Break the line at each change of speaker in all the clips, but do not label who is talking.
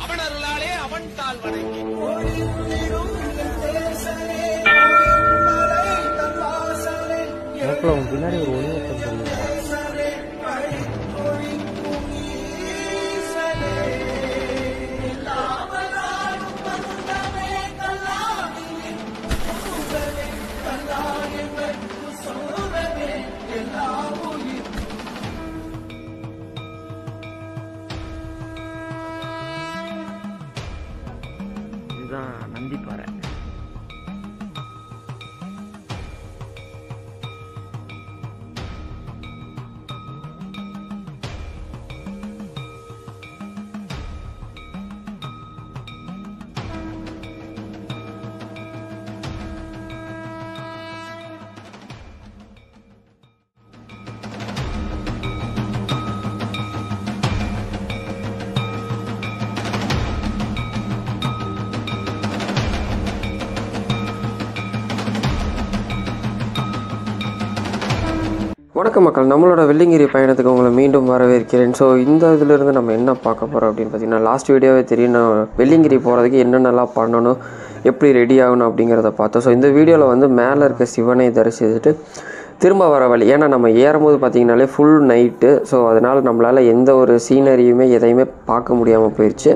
அவன் அருளாலே அவன் தாழ் வணங்கி
பின்னாடி ஒரு ஒளி ஓட்டம் இதுதான் நந்திப்பாறை.
வணக்கம் மக்கள், நம்மளோட வெள்ளிங்கிரி பயணத்துக்கு உங்களை மீண்டும் வரவேற்கிறேன். ஸோ இந்த இதிலிருந்து நம்ம என்ன பார்க்க போகிறோம் அப்படின்னு பார்த்தீங்கன்னா, லாஸ்ட் வீடியோவே தெரியும் நான் வெள்ளிங்கிரி போகிறதுக்கு என்னென்னலாம் பண்ணணும், எப்படி ரெடி ஆகணும் அப்படிங்கிறத பார்த்தோம். ஸோ இந்த வீடியோவில் வந்து மேலே இருக்க சிவனை தரிசிச்சுட்டு திரும்ப வர வழி, ஏன்னா நம்ம ஏறும்போது பார்த்திங்கனாலே ஃபுல் நைட்டு. ஸோ அதனால் நம்மளால் எந்த ஒரு சீனரியுமே எதையுமே பார்க்க முடியாமல் போயிடுச்சு.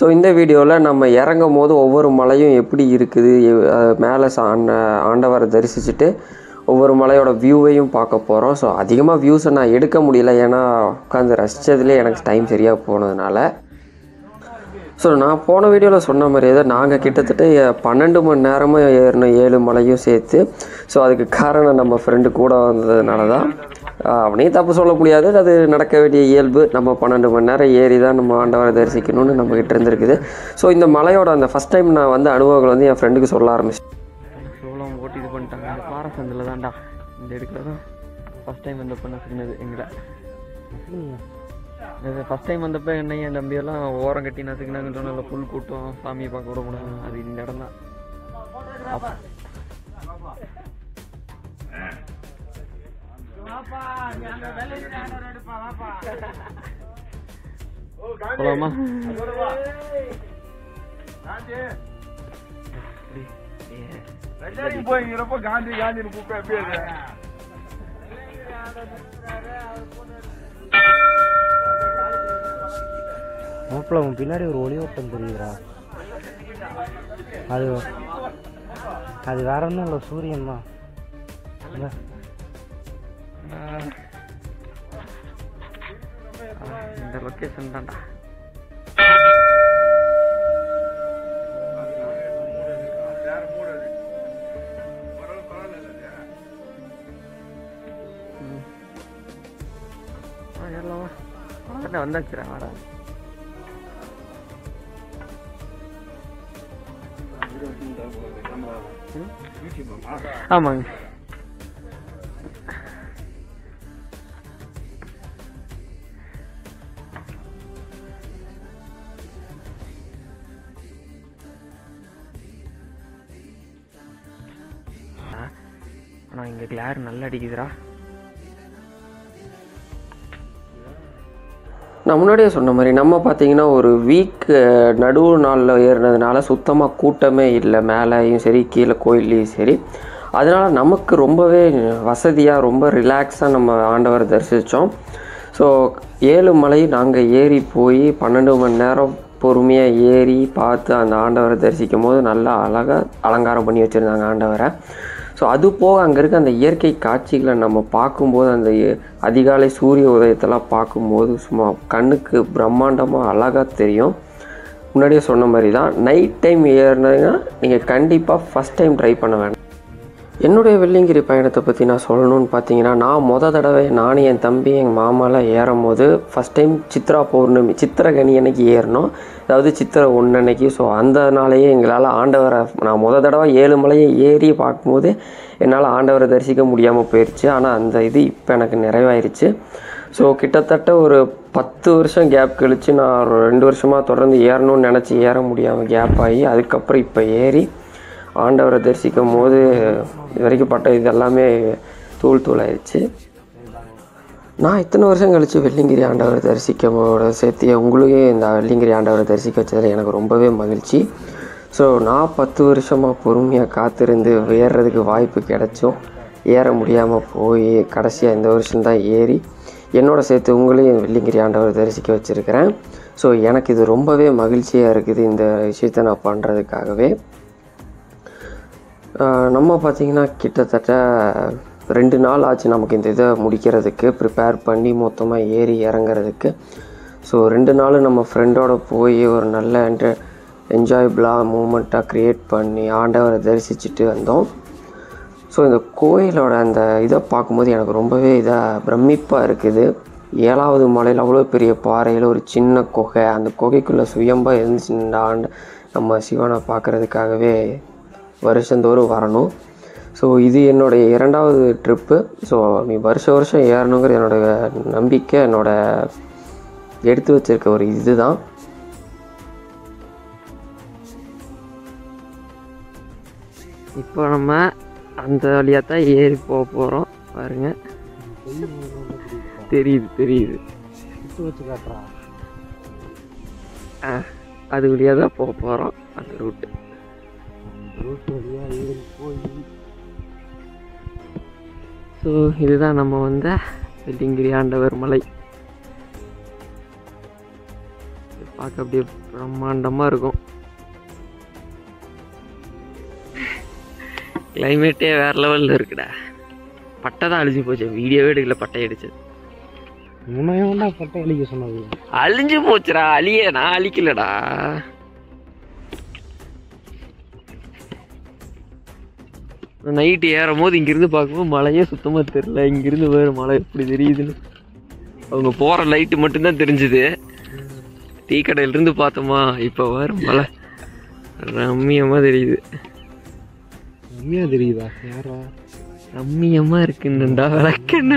ஸோ இந்த வீடியோவில் நம்ம இறங்கும் போது ஒவ்வொரு மலையும் எப்படி இருக்குது, மேலே ஆண்டவரை தரிசிச்சுட்டு ஒவ்வொரு மலையோட வியூவையும் பார்க்க போகிறோம். ஸோ அதிகமாக வியூஸை நான் எடுக்க முடியல, ஏன்னா உட்காந்து ரசித்ததுலேயே எனக்கு டைம் சரியாக போனதுனால. ஸோ நான் போன வீடியோவில் சொன்ன மாதிரியே தான் நாங்கள் கிட்டத்தட்ட 12 மணி நேரமாக ஏறினோம், 7 மலையும் சேர்த்து. ஸோ அதுக்கு காரணம் நம்ம ஃப்ரெண்டு கூட வந்ததுனால தான். அவனையும் தப்பு சொல்ல முடியாது, அது நடக்க வேண்டிய இயல்பு. நம்ம 12 மணி நேரம் ஏறி தான் நம்ம ஆண்டவரை தரிசிக்கணும்னு நம்மக்கிட்ட இருந்திருக்குது. ஸோ இந்த மலையோட அந்த ஃபஸ்ட் டைம் நான் வந்து அனுபவங்கள் வந்து என் ஃப்ரெண்டுக்கு சொல்ல ஆரம்பிச்சேன்.
சோளம் ஓட்டி இது பண்ணிட்டாங்க. அந்த பாறை சந்தில் தான்டா, இந்த இடத்துல தான் ஃபஸ்ட் டைம் வந்தப்போ நான் சின்னது எங்களை ஃபஸ்ட் டைம் வந்தப்போ என்னை என் தம்பியெல்லாம் ஓரம் கட்டி நசுக்கினாங்கன்னு சொன்னால ஃபுல் கூட்டம், சாமியை பார்க்க விட முடியாது. அது இந்த இடம் தான். போலாமா?
போய்ங்கிறப்ப காந்தி காந்தி கூப்பிட்டு பேரு
மாப்பிள்ள உன் பின்னாடி ஒரு ஒளி ஓட்டம் தெரியுதுடா. அது வேற ஒன்றும் இல்லை, சூரியன் தான். இந்த லொக்கேஷன் தான்டா. வந்தாச்சுடா, வாடா. ஆமாங்க. ஆனால் இங்கே கிளார் நல்லா அடிக்குதுடா.
நான் முன்னாடியே சொன்ன மாதிரி நம்ம பார்த்திங்கன்னா ஒரு வீக் நடுவு நாளில் ஏறினதுனால சுத்தமாக கூட்டமே இல்லை, மேலேயும் சரி கீழே கோயில்லையும் சரி. அதனால் நமக்கு ரொம்பவே வசதியாக ரொம்ப ரிலாக்ஸாக நம்ம ஆண்டவரை தரிசித்தோம். ஸோ 7 மலை நாங்கள் ஏறி போய் 12 மணி நேரம் பொறுமையாக ஏறி பார்த்து அந்த ஆண்டவரை தரிசிக்கும் போது நல்லா அழகாக அலங்காரம் பண்ணி வச்சுருந்தாங்க ஆண்டவரை. ஸோ அது போக அங்கே இருக்க அந்த இயற்கை காட்சிகளை நம்ம பார்க்கும்போது, அந்த அதிகாலை சூரிய உதயத்தெல்லாம் பார்க்கும்போது சும்மா கண்ணுக்கு பிரம்மாண்டமாக அழகாக தெரியும். முன்னாடியே சொன்ன மாதிரி தான், நைட் டைம் ஏறினீங்கன்னா நீங்கள் கண்டிப்பாக ஃபஸ்ட் டைம் ட்ரை பண்ண வேண்டாம். என்னுடைய வெள்ளிங்கிரி பயணத்தை பற்றி நான் சொல்லணும்னு பார்த்தீங்கன்னா, நான் தடவை நானும் என் தம்பி எங்கள் மாமாலாம் ஏறும் போது ஃபஸ்ட் டைம் சித்ரா பௌர்ணமி சித்திரகனி அன்னைக்கு ஏறினோம், அதாவது சித்திரை 1 அன்னைக்கு. ஸோ அந்த நாளையே எங்களால் ஆண்டவரை நான் தடவை 7 மலையை ஏறி பார்க்கும்போது என்னால் ஆண்டவரை தரிசிக்க முடியாமல் போயிடுச்சு. ஆனால் அந்த இது இப்போ எனக்கு நிறைவாயிருச்சு. ஸோ கிட்டத்தட்ட ஒரு 10 வருஷம் கேப் கழித்து நான் 2 வருஷமாக தொடர்ந்து ஏறணும்னு நினச்சி ஏற முடியாமல் கேப் ஆகி அதுக்கப்புறம் இப்போ ஏறி ஆண்டவரை தரிசிக்கும் போது இது வரைக்கும் பட்ட இது எல்லாமே தூள் ஆயிடுச்சு. நான் இத்தனை வருஷம் கழித்து வெள்ளிங்கிரி ஆண்டவரை தரிசிக்கோட சேர்த்து உங்களையும் இந்த வெள்ளிங்கிரி ஆண்டவரை தரிசிக்க வச்சதில் எனக்கு ரொம்பவே மகிழ்ச்சி. ஸோ நான் 10 வருஷமாக பொறுமையாக காத்திருந்து ஏறுறதுக்கு வாய்ப்பு கிடைச்சோம், ஏற முடியாமல் போய் கடைசியாக இந்த வருஷம்தான் ஏறி என்னோட சேர்த்து உங்களையும் வெள்ளிங்கிரி ஆண்டவரை தரிசிக்க வச்சுருக்கிறேன். ஸோ எனக்கு இது ரொம்பவே மகிழ்ச்சியாக இருக்குது இந்த விஷயத்தை நான் பண்ணுறதுக்காகவே. நம்ம பார்த்திங்கன்னா கிட்டத்தட்ட 2 நாள் ஆச்சு நமக்கு இந்த இதை முடிக்கிறதுக்கு, ப்ரிப்பேர் பண்ணி மொத்தமாக ஏறி இறங்குறதுக்கு. ஸோ 2 நாள் நம்ம ஃப்ரெண்டோட போய் ஒரு நல்ல என்ஜாயபிளாக மூமெண்ட்டாக க்ரியேட் பண்ணி ஆண்டவரை தரிசிச்சுட்டு வந்தோம். ஸோ இந்த கோயிலோட அந்த இதை பார்க்கும்போது எனக்கு ரொம்பவே இதாக பிரமிப்பாக இருக்குது. 7வது மலையில் அவ்வளோ பெரிய பாறையில் ஒரு சின்ன குகை, அந்த குகைக்குள்ளே சுயம்பாக இருந்துச்சு நம்ம சிவனை பார்க்குறதுக்காகவே வருஷந்தோறும் வரணும். ஸோ இது என்னுடைய 2வது ட்ரிப்பு. ஸோ நீ வருஷம் ஏறணுங்கிற என்னோடய நம்பிக்கை, என்னோடய எடுத்து வச்சுருக்க ஒரு இதுதான்.
இப்போ நம்ம அந்த வழியாக தான் ஏறி போக போகிறோம். பாருங்க, தெரியுது அது வழியாக தான் போக போகிறோம். அந்த ரூட்டு வழியாக ஏறி போய். ஸோ இதுதான் நம்ம வந்த வெள்ளிங்கிரி ஆண்டவர் மலை. பார்க்க அப்படியே பிரம்மாண்டமாக இருக்கும். கிளைமேட்டே வேறு லெவலில் இருக்குடா. பட்டை தான் அழிஞ்சு போச்சு, வீடியோவே எடுக்கல பட்டை அடிச்சது.
முன்னாடி பட்டை அழிக்க சொன்னது
அழிஞ்சு போச்சுடா. நான் அழிக்கலடா. நைட்டு ஏறும் போது இங்கிருந்து பார்க்கும்போது மலையே சுத்தமாக தெரியல. இங்கிருந்து வேறு மலை எப்படி தெரியுதுன்னு அவங்க போகிற லைட்டு மட்டும்தான் தெரிஞ்சுது. டீ கடையிலிருந்து பார்த்தோமா, இப்போ வேறு மலை ரம்மியமாக தெரியுது.
தெரியுதா? யாரா
ரம்மியமாக இருக்குன்னுடா விளக்கண்ண.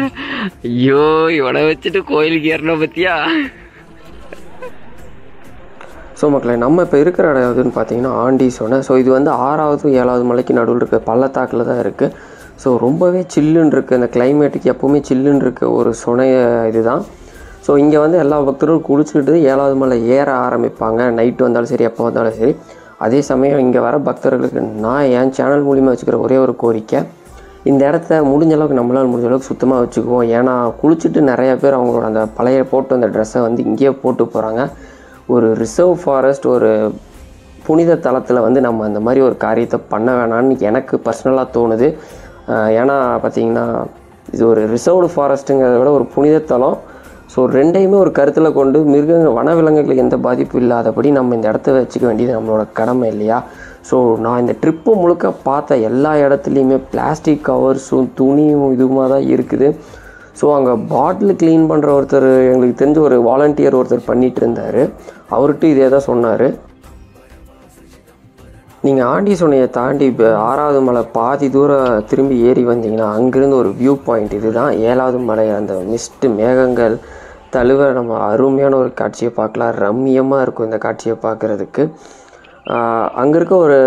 ஐயோ, இவனை வச்சுட்டு கோயிலுக்கு ஏறணும் பத்தியா?
ஸோ மக்களை, நம்ம இப்போ இருக்கிற இடம் எதுன்னு பார்த்தீங்கன்னா ஆண்டிசோனை. ஸோ இது வந்து 6வது 7வது மலைக்கு நடுவில் இருக்க பள்ளத்தாக்கில் தான் இருக்குது. ஸோ ரொம்பவே சில்லுன்னு இருக்குது. அந்த கிளைமேட்டுக்கு எப்போவுமே சில்லுன்னு இருக்க ஒரு சுனைய இதுதான். ஸோ இங்கே வந்து எல்லா பக்தரும் குளிச்சுக்கிட்டு 7வது மலை ஏற ஆரம்பிப்பாங்க. நைட்டு வந்தாலும் சரி, எப்போ வந்தாலும் சரி. அதே சமயம் இங்கே வர பக்தர்களுக்கு நான் என் சேனல் மூலிமா வச்சுக்கிற ஒரே ஒரு கோரிக்கை, இந்த இடத்த முடிஞ்ச அளவுக்கு நம்மளால் முடிஞ்ச அளவுக்கு சுத்தமாக வச்சுக்குவோம். ஏன்னா குளிச்சுட்டு நிறையா பேர் அவங்களோட அந்த பழைய போட்டு அந்த ட்ரெஸ்ஸை வந்து இங்கேயே போட்டு போகிறாங்க. ஒரு ரிசர்வ் ஃபாரஸ்ட், ஒரு புனித தலத்தில் வந்து நம்ம அந்த மாதிரி ஒரு காரியத்தை பண்ண வேணான்னு எனக்கு பர்சனலாக தோணுது. ஏன்னா பார்த்திங்கன்னா இது ஒரு ரிசர்வ்டு ஃபாரஸ்ட்டுங்கிறத விட ஒரு புனித தலம். ஸோ ரெண்டையுமே ஒரு கருத்தில் கொண்டு வனவிலங்குகளுக்கு எந்த பாதிப்பும் இல்லாதபடி நம்ம இந்த இடத்த வச்சுக்க வேண்டியது நம்மளோட கடமை இல்லையா? ஸோ நான் இந்த ட்ரிப்பு முழுக்க பார்த்த எல்லா இடத்துலையுமே பிளாஸ்டிக் கவர்ஸும் துணியும் இதுமாக தான் இருக்குது. ஸோ அங்கே பாட்டில் க்ளீன் பண்ணுற ஒருத்தர், எங்களுக்கு தெரிஞ்ச ஒரு வாலண்டியர் ஒருத்தர் பண்ணிகிட்டு இருந்தார். அவர்கிட்ட இதே தான் சொன்னார். நீங்கள் ஆண்டிசோனையை தாண்டி இப்போ 6வது மலை பாதி தூரம் திரும்பி ஏறி வந்தீங்கன்னா அங்கேருந்து ஒரு வியூ பாயிண்ட் இதுதான். 7வது மலை அந்த மிஸ்ட்டு மேகங்கள் தழுவ நம்ம அருமையான ஒரு காட்சியை பார்க்கலாம். ரம்மியமாக இருக்கும் இந்த காட்சியை பார்க்குறதுக்கு. அங்கே இருக்க ஒரு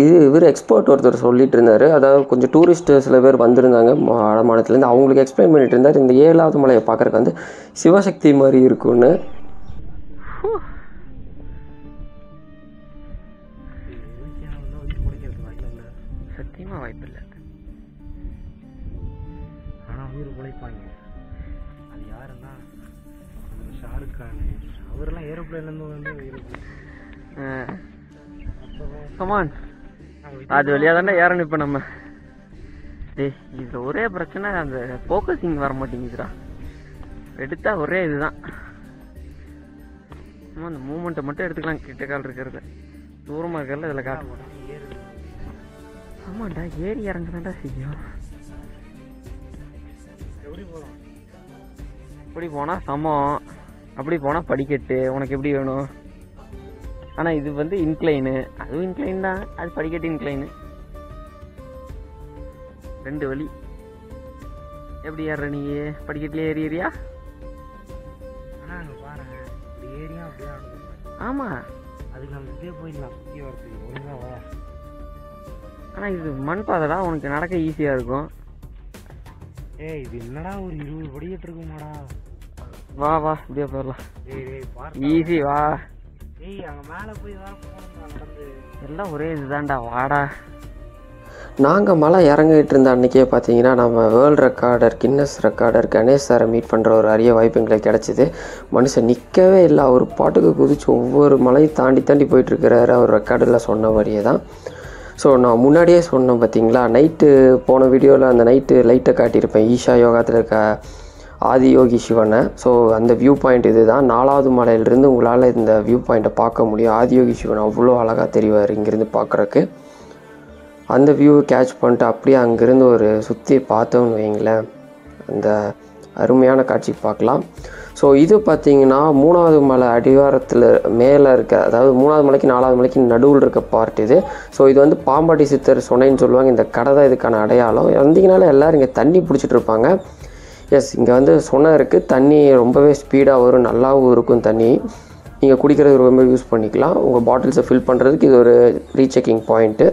இவர் எக்ஸ்பர்ட் ஒருத்தர் சொல்லிட்டு இருந்தார். அதாவது கொஞ்சம் டூரிஸ்ட்டு சில பேர் வந்திருந்தாங்க வட மாநிலத்துலேருந்து. அவங்களுக்கு எக்ஸ்பிளைன் பண்ணிட்டு இருந்தார், இந்த 7வது மலையை பார்க்குறதுக்கு வந்து சிவசக்தி மாதிரி இருக்குன்னு.
சத்தியமாக வாய்ப்பு இல்லை.
ஆனால் உயிர் உழைப்பாங்க. அது யாருன்னா ஷாருக் கான், அவரெல்லாம் ஏரோப்ளேன்லேருந்து வந்து
கமான் அது வழியாக தானே ஏறணும். இப்போ நம்ம இதில் ஒரே பிரச்சனை, அந்த ஃபோக்கஸிங் வர மாட்டேங்குதுடா. எடுத்தா ஒரே இதுதான். அந்த மூமெண்ட்டை மட்டும் எடுத்துக்கலாம். கிட்ட கால் இருக்கிறத தூரமாக இருக்கிறத இதில் காட்ட மாட்டோம். ஆமாண்டா, ஏறி இறங்குதாண்டா செய்யும். இப்படி போனால் சமம், அப்படி போனால் படிக்கட்டு. உனக்கு எப்படி வேணும்? ஆனால் இது வந்து இன்க்ளைனு, அதுவும் இன்க்ளைன் தான், அது படிக்கட்டு இன்க்ளைனு. 2 வழி. எப்படி ஏறுற நீ? படிக்கட்டுலேயே ஏறியா?
ஆனால் அங்கே பாருங்க, இப்படி ஏரியா அப்படியே.
ஆமாம்,
அதுக்கு நம்ம இப்படியே போயிடலாம் சுற்றி வரத்துக்கு ஒழுங்காக வர.
ஆனால் இது மண் பாதைடா, உனக்கு நடக்க ஈஸியாக இருக்கும்.
ஏய் இது என்னடா ஒரு 20 படிக்கிட்டு இருக்குமாடா.
வா வா இப்படியே போயிடலாம்.
டேய்
ஈஸி வா.
ஏய் அங்க மேல போய் வர போறோம்டா நடந்து.
எல்லாம் ஒரே இதுதான்டா வாடா.
நாங்கள் மலை இறங்கிட்டு இருந்த அன்றைக்கே பார்த்தீங்கன்னா நம்ம world recorder Guinness recorder Ganesh சாரை மீட் பண்ணுற ஒரு அரிய வாய்ப்பு எங்களுக்கு கிடச்சிது. மனுஷன் நிற்கவே இல்லை, அவர் பாட்டுக்கு குதிச்சு ஒவ்வொரு மலையும் தாண்டி தாண்டி போயிட்டுருக்கிறாரு அவர் ரெக்கார்டில் சொன்னபடியே தான். ஸோ நான் முன்னாடியே சொன்னேன் பார்த்தீங்களா, நைட்டு போன வீடியோவில் அந்த நைட்டு லைட்டை காட்டியிருப்பேன் ஈஷா யோகாத்தில் இருக்க ஆதியோகி சிவனை. ஸோ அந்த வியூ பாயிண்ட் இது தான். 4வது மலையிலிருந்து உங்களால் இந்த வியூ பாயிண்ட்டை பார்க்க முடியும். ஆதியோகி சிவன் அவ்வளோ அழகாக தெரிவார் இங்கேருந்து பார்க்குறக்கு. அந்த வியூவை கேட்ச் பண்ணிட்டு அப்படியே அங்கேருந்து ஒரு சுற்றி பார்த்தோன்னு வைங்களேன், அந்த அருமையான காட்சி பார்க்கலாம். ஸோ இது பார்த்திங்கன்னா 3வது மலை அடிவாரத்தில் மேலே இருக்க, அதாவது 3வது மலைக்கு 4வது மலைக்கு நடுவில் இருக்க பார்ட் இது. ஸோ இது வந்து பாம்பாட்டி சித்தர் சொன்னைன்னு சொல்லுவாங்க. இந்த கடை தான் இதுக்கான அடையாளம். வந்தீங்கனால எல்லோரும் இங்கே தண்ணி பிடிச்சிட்டு இருப்பாங்க. எஸ், இங்கே வந்து சொன்ன இருக்குது, தண்ணி ரொம்பவே ஸ்பீடாக வரும், நல்லாவும் இருக்கும் தண்ணி. நீங்கள் குடிக்கிறது ரொம்ப யூஸ் பண்ணிக்கலாம். உங்கள் பாட்டில்ஸை ஃபில் பண்ணுறதுக்கு இது ஒரு ரீசெக்கிங் பாயிண்ட்டு.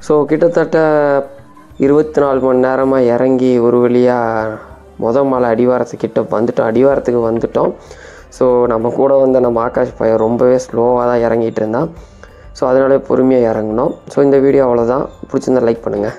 ஸோ கிட்டத்தட்ட 24 மணி நேரமாக இறங்கி ஒரு வழியாக மலை அடிவாரத்துக்கு வந்துட்டோம். ஸோ நம்ம கூட வந்த நம்ம ஆகாஷ் பையன் ரொம்பவே ஸ்லோவாக தான் இறங்கிட்டு இருந்தான். ஸோ அதனால பொறுமையாக இறங்கினோம். ஸோ இந்த வீடியோ அவ்வளோதான். பிடிச்சிருந்தா லைக் பண்ணுங்கள்.